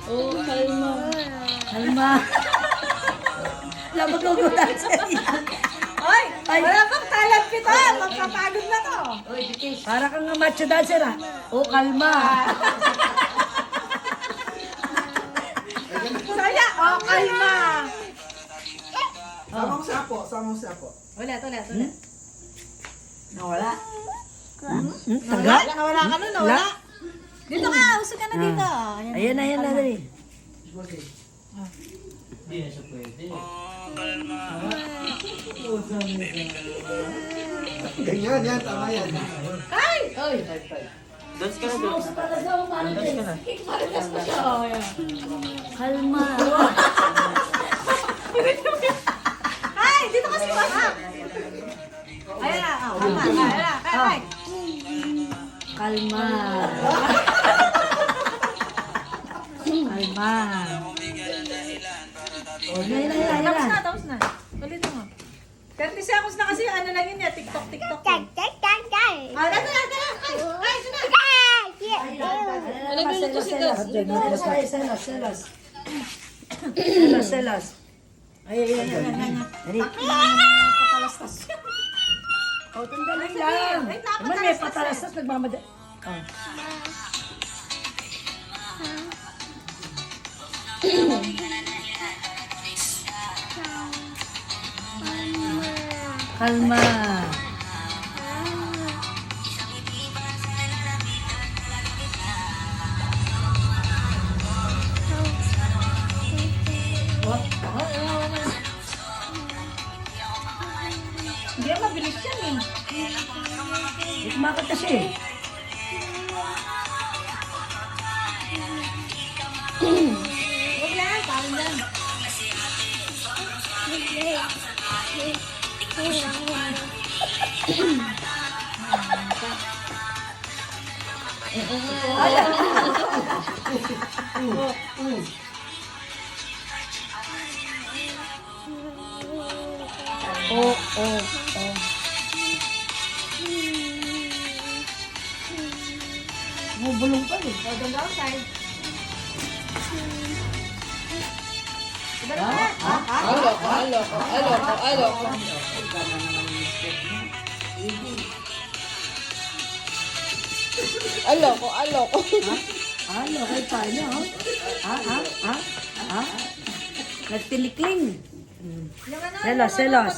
Oh, kalma. Kalma. Labag ko siya. Oy, wala pang talent kita. Magpapagod na to. Para kang macho dancer ah. Oh, kalma. Saya, oh, kalma. Samong sapo. Ulit. Nawala. Taga? Nawala ka nun, nawala. Dito ka, usog ka na dito. Ayan na dali. Ganyan, yan, tama yan. Ay! Dance ka na, dance. Dance ka na. Kalma. Ay, dito kasi wala. Ayan na, oh, kalma. Ayan na, ay. Kalma. Kalma. Oh, yan. Tapos na. Ulitin mo. 30 seconds na kasi ano lang yun ya, TikTok. Tag. Ah, ito na. Ay, ito na. Selos. Ay. Dali. Patalastas. Oh, tandali lang. Wait, Naman may patalastas, nagmamadali. Oh. Kalma. Hindi mabilis yan eh. Kumakanta siya eh. Huwag yan, parang yan. Oh. Bumubulong pa eh. O, doon daw, side. Aloko. Aloko. Ano, kay paano? Nagtilikling. Yung ano, Selos.